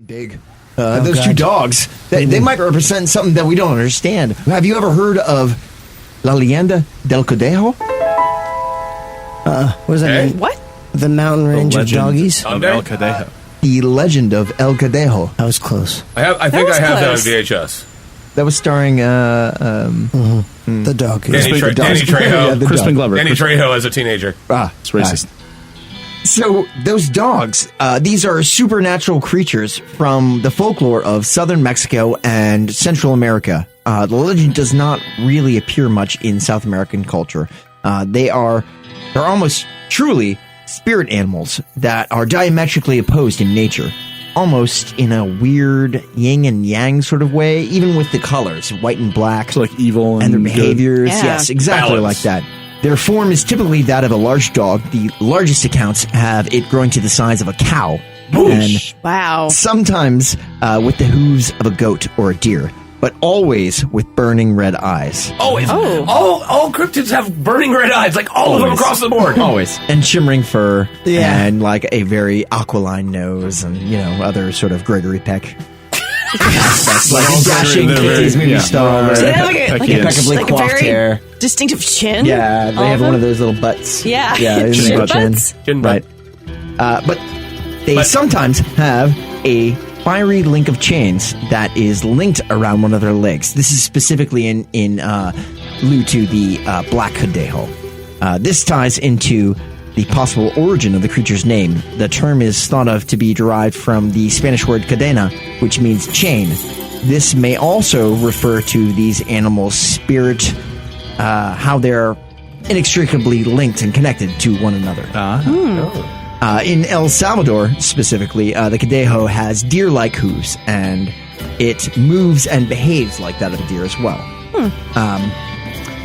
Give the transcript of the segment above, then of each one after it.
Big. Those two dogs, they might represent something that we don't understand. Have you ever heard of La Leyenda del Cadejo? What does that mean? What? The mountain range of doggies? Of El Cadejo. The Legend of El Cadejo. That was close. I think I have that on VHS. That was starring The dog. Danny Trejo. Yeah, the Crispin dog. Glover. Danny Trejo as a teenager. It's racist. So those dogs, these are supernatural creatures from the folklore of southern Mexico and Central America. The legend does not really appear much in South American culture. They're almost truly spirit animals that are diametrically opposed in nature, almost in a weird yin and yang sort of way, even with the colors, white and black. So like evil and their behaviors. Yeah. Yes, exactly Balance. like that. Their form is typically that of a large dog. The largest accounts have it growing to the size of a cow. And Wow. sometimes with the hooves of a goat or a deer, but always with burning red eyes. All cryptids have burning red eyes, like all of them across the board. Always. And shimmering fur. Yeah. And like a very aquiline nose and, other sort of Gregory Peck. That's like a dashing 50s movie star. Do they have like a impeccably like a coiffed very hair. distinctive chin? Yeah, they All have of one of them? those little butts. Yeah. Yeah, Chin little butts? Chin right. But they sometimes have a fiery link of chains that is linked around one of their legs. This is specifically in lieu to the Black Cadejo. This ties into the possible origin of the creature's name. The term is thought of to be derived from the Spanish word cadena, which means chain. This may also refer to these animals' spirit, how they're inextricably linked and connected to one another. In El Salvador, specifically, the Cadejo has deer-like hooves, and it moves and behaves like that of a deer as well.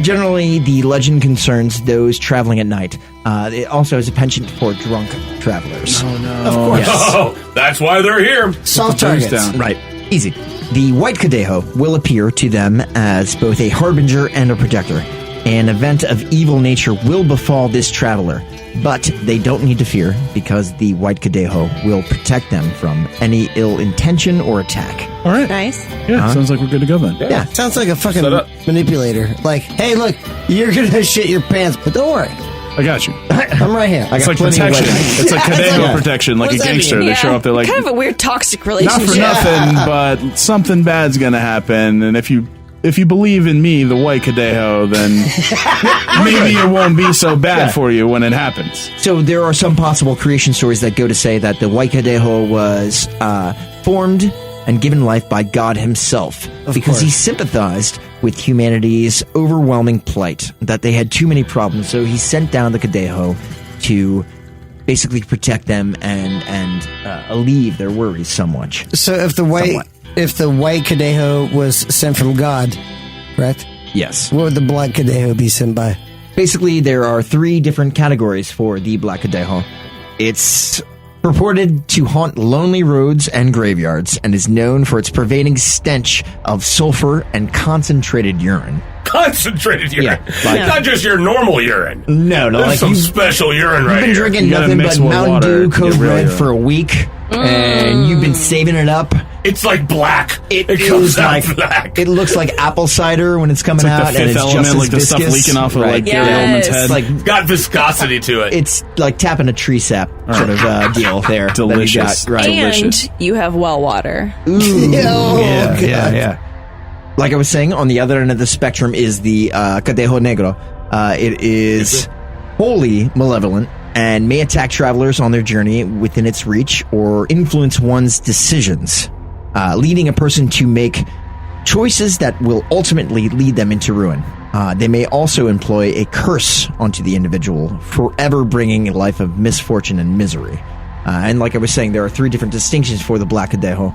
Generally, the legend concerns those traveling at night. It also has a penchant for drunk travelers. Oh no! Of course. Oh, that's why they're here. Soft targets. down. Right. Easy. The White Cadejo will appear to them as both a harbinger and a protector. An event of evil nature will befall this traveler, but they don't need to fear because the White Cadejo will protect them from any ill intention or attack. All right. Nice. Yeah, sounds like we're good to go then. Yeah. Sounds like a fucking Set up. manipulator. Like, hey, look, you're gonna shit your pants, but don't worry, I got you. I'm right here. It's like plenty of protection. weapons. It's like Cadejo Yeah. protection, like What a does that gangster. mean? They show up, they're like, kind of a weird toxic not relationship. for nothing, but something bad's gonna happen, and if you believe in me, the White Cadejo, then maybe it won't be so bad for you when it happens. So there are some possible creation stories that go to say that the White Cadejo was formed and given life by God himself because he sympathized with humanity's overwhelming plight, that they had too many problems, so he sent down the Cadejo to basically protect them and alleviate their worries somewhat. So if the white Cadejo was sent from God, correct? Yes. What would the Black Cadejo be sent by? Basically, there are three different categories for the Black Cadejo. It's purported to haunt lonely roads and graveyards and is known for its pervading stench of sulfur and concentrated urine. Concentrated urine. Yeah, like- Not just your normal urine. No, There's like some you've special urine right been here. drinking You gotta nothing mix but more Mountain water Dew to Code get rid Red of it. for a week, and you've been saving it up. It's like black. It is comes out like black. It looks like apple cider when it's coming It's like out, the and fifth it's element, just like the as stuff viscous. leaking off of Right. like Gary Yes. Oldman's head. It's like It's got viscosity to it. it's like tapping a tree sap sort of deal there. that you Delicious. got, right? And Delicious. you have well water. Oh, God. Yeah. Like I was saying, on the other end of the spectrum is the Cadejo Negro. It is wholly malevolent and may attack travelers on their journey within its reach or influence one's decisions, leading a person to make choices that will ultimately lead them into ruin. They may also employ a curse onto the individual, forever bringing a life of misfortune and misery. And like I was saying, there are three different distinctions for the Black Cadejo.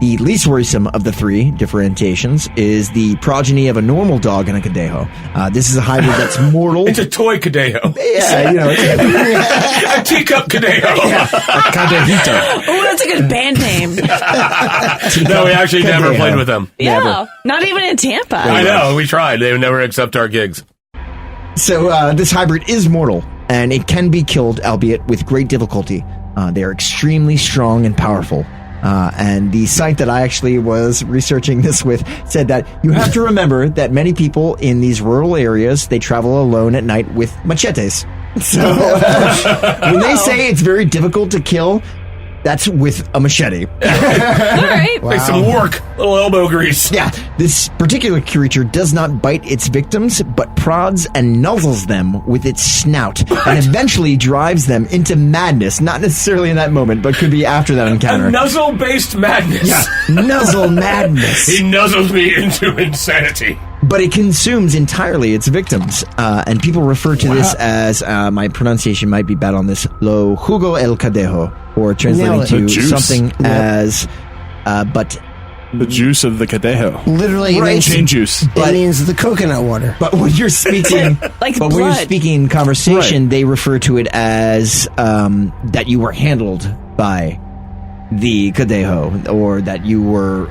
The least worrisome of the three differentiations is the progeny of a normal dog and a Cadejo. This is a hybrid that's mortal. It's a toy Cadejo. Yeah, A teacup Cadejo. Oh, that's a good band name. No, we actually never Cadejo. played with them. Yeah. Not even in Tampa. I know. We tried. They would never accept our gigs. So this hybrid is mortal, and it can be killed, albeit with great difficulty. They are extremely strong and powerful. And the site that I actually was researching this with said that you have to remember that many people in these rural areas, they travel alone at night with machetes. So when they say it's very difficult to kill, that's with a machete. All right. Make some work. Little elbow grease. Yeah, this particular creature does not bite its victims, but prods and nuzzles them with its snout and eventually drives them into madness. Not necessarily in that moment, but could be after that encounter. A nuzzle-based madness. Yeah, nuzzle madness. He nuzzles me into insanity. But it consumes entirely its victims. And people refer to this as, my pronunciation might be bad on this, Lo Jugo El Cadejo, or translating to something as, but... The juice of the Cadejo. Literally, Right. Chain juice. it means the coconut water. But when you're speaking, Like but when you're blood. speaking in conversation, they refer to it as that you were handled by the Cadejo, or that you were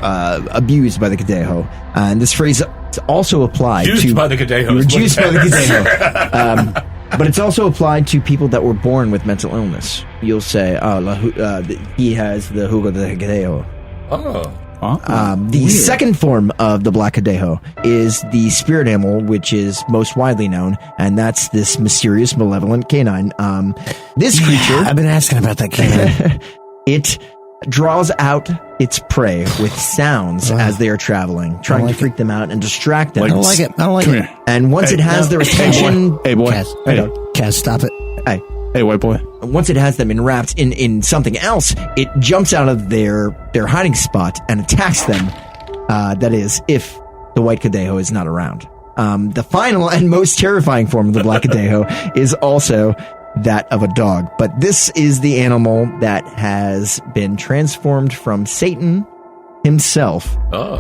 abused by the Cadejo. And this phrase is also applied Juiced to by the Cadejo. You were juiced by the Cadejo. But it's also applied to people that were born with mental illness. You'll say, he has the Jugo de Cadejo. Oh. The second form of the Black Cadejo is the spirit animal, which is most widely known, and that's this mysterious, malevolent canine. This creature, I've been asking about that canine. it draws out its prey with sounds as they are traveling, trying to freak them out and distract them. I don't like it. I don't like Come it. here. And once it has their attention, Hey, boy. Cass, Cass, stop it. Hey, white boy. once it has them enwrapped in something else, it jumps out of their hiding spot and attacks them. That is, if the white Cadejo is not around. The final and most terrifying form of the Black Cadejo is also that of a dog. But this is the animal that has been transformed from Satan himself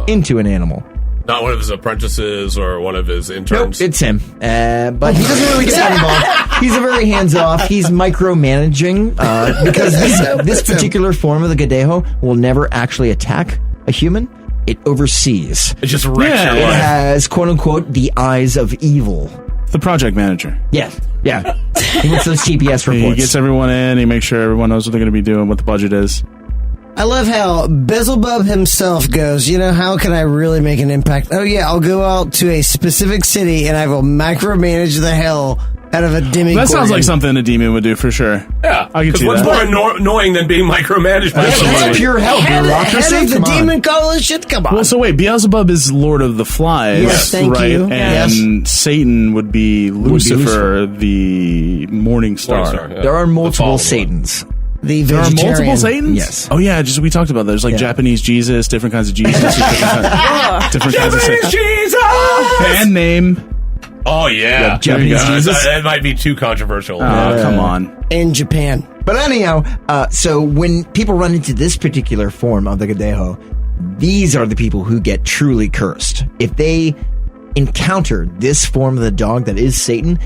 into an animal. Not one of his apprentices or one of his Nope, interns. it's him. But he doesn't really get that involved. He's a very hands-off. He's micromanaging because this particular form of the Cadejo will never actually attack a human. It oversees. It just wrecks Yeah, your It life. has, quote-unquote, the eyes of evil. The project manager. Yeah. He gets those TPS He reports. gets everyone in. He makes sure everyone knows what they're going to be doing, what the budget is. I love how Beelzebub himself goes, how can I really make an impact? Oh yeah, I'll go out to a specific city and I will micromanage the hell out of a demigorgon. That sounds like something a demon would do for sure. Yeah. I can see what's that. more annoying than being micromanaged by That's somebody? pure hell, head bureaucracy. of the Come on. demon coalition. Come on. Well, so wait, Beelzebub is Lord of the Flies, Yes, thank right? you. And Satan would be Lucifer, the morning star. Morningstar, yeah. There are The multiple fallen one. Satans. The There are vegetarian. multiple Satans? Yes. Oh yeah, we talked about that. There's like Japanese Jesus, different kinds of Jesus, different kinds of Japanese Satan. Jesus! Band name. Oh, yeah. Japanese There you go. Jesus? That might be too controversial. Oh, come on. In Japan. But anyhow, so when people run into this particular form of the Cadejo, these are the people who get truly cursed. If they encounter this form of the dog that is Satan,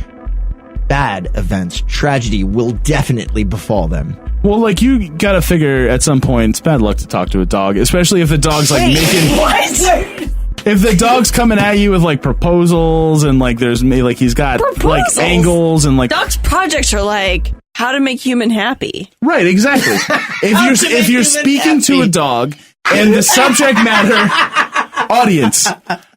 bad events, tragedy will definitely befall them. Well, like, you gotta figure at some point it's bad luck to talk to a dog, especially if the dog's like making. If the dog's coming at you with like proposals and like he's got like Proposals? angles and like Dog's projects are like how to make human happy. right, exactly. If you're speaking to a dog and the subject matter audience,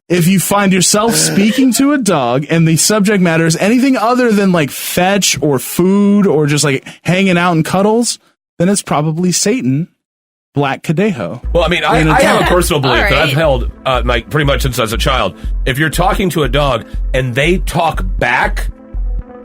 if you find yourself speaking to a dog and the subject matter is anything other than like fetch or food or just like hanging out in cuddles, then it's probably Satan, Black Cadejo. Well, I mean, I have a personal belief All that I've right. held like pretty much since I was a child. If you're talking to a dog and they talk back,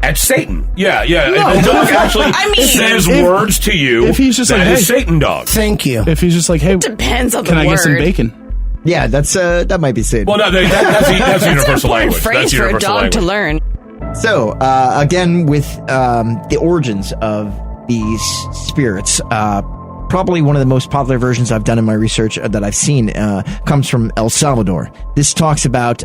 that's Satan. Yeah. If a dog actually says words to you, if he's just that like, is hey, Satan dog. Thank you. If he's just like, hey, Depends on the can I word. get some bacon? Yeah, that's that might be Satan. Well, no, that's universal language. Phrase That's for a universal dog language. to learn. So, again, with the origins of these spirits, probably one of the most popular versions I've done in my research that I've seen comes from El Salvador. This talks about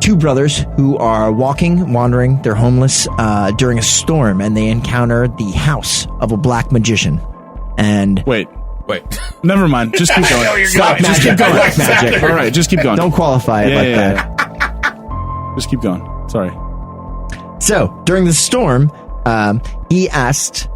two brothers who are wandering, they're homeless during a storm, and they encounter the house of a black magician. And Wait, Never mind. Just keep going. I know you're Black going. magic. Just keep going. Black magic. All right, just keep going. don't qualify it like that. Yeah. Just keep going. Sorry. So, during the storm, he asked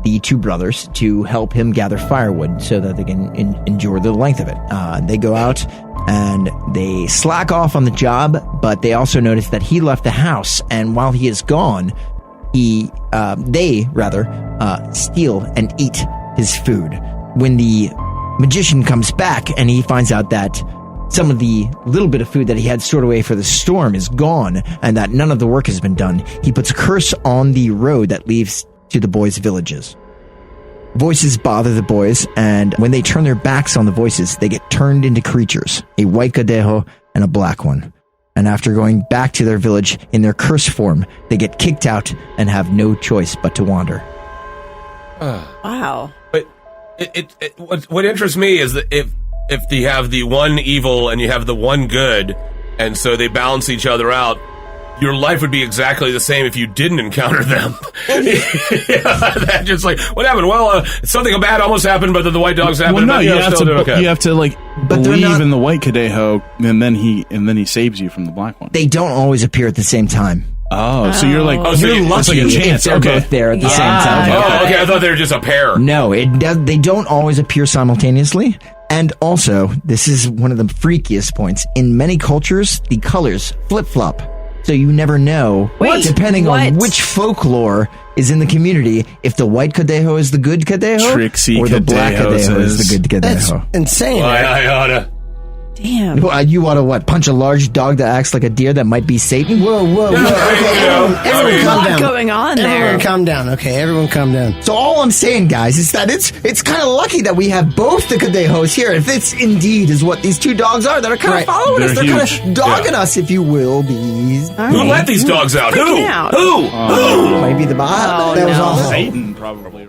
the two brothers to help him gather firewood so that they can endure the length of it. They go out and they slack off on the job, but they also notice that he left the house, and while he is gone, they steal and eat his food. When the magician comes back and he finds out that some of the little bit of food that he had stored away for the storm is gone and that none of the work has been done, he puts a curse on the road that leads to the boys' villages. Voices bother the boys, and when they turn their backs on the voices, they get turned into creatures, a white Cadejo and a black one. And after going back to their village in their curse form, they get kicked out and have no choice but to wander. Wow. But what interests me is that if you have the one evil and you have the one good, and so they balance each other out, your life would be exactly the same if you didn't encounter them. That just like, what happened? Well, something bad almost happened, but then the white dogs happened. Well, no, but, you have to like But they're believe not- in the white Cadejo, and then he saves you from the black one. They don't always appear at the same time. Oh, so you're like, Oh, so You're you- lucky it's like a chance. if they're Okay. both there at the same time. Oh, okay. I thought they were just a pair. No, they don't always appear simultaneously. And also, this is one of the freakiest points. In many cultures, the colors flip-flop. So you never know, Wait, depending on what? which folklore is in the community, if the white Cadejo is the good Cadejo, Trixie or the black Cadejos Cadejo is the good That's Cadejo. insane. Well, I oughta. Damn. You want to what? Punch a large dog that acts like a deer that might be Satan? Whoa. Okay, everyone A calm lot down. going on there. Everyone calm down. Okay, everyone calm down. So all I'm saying, guys, is that it's kind of lucky that we have both the Cadejos here. If this indeed is what these two dogs are that are kind Right. of following us, They're they're kind huge. of dogging us, if you will, bees. Who let these dogs out? Who? Freaking out. Who? Might be the Bob. Oh, That was no. awful. Satan probably.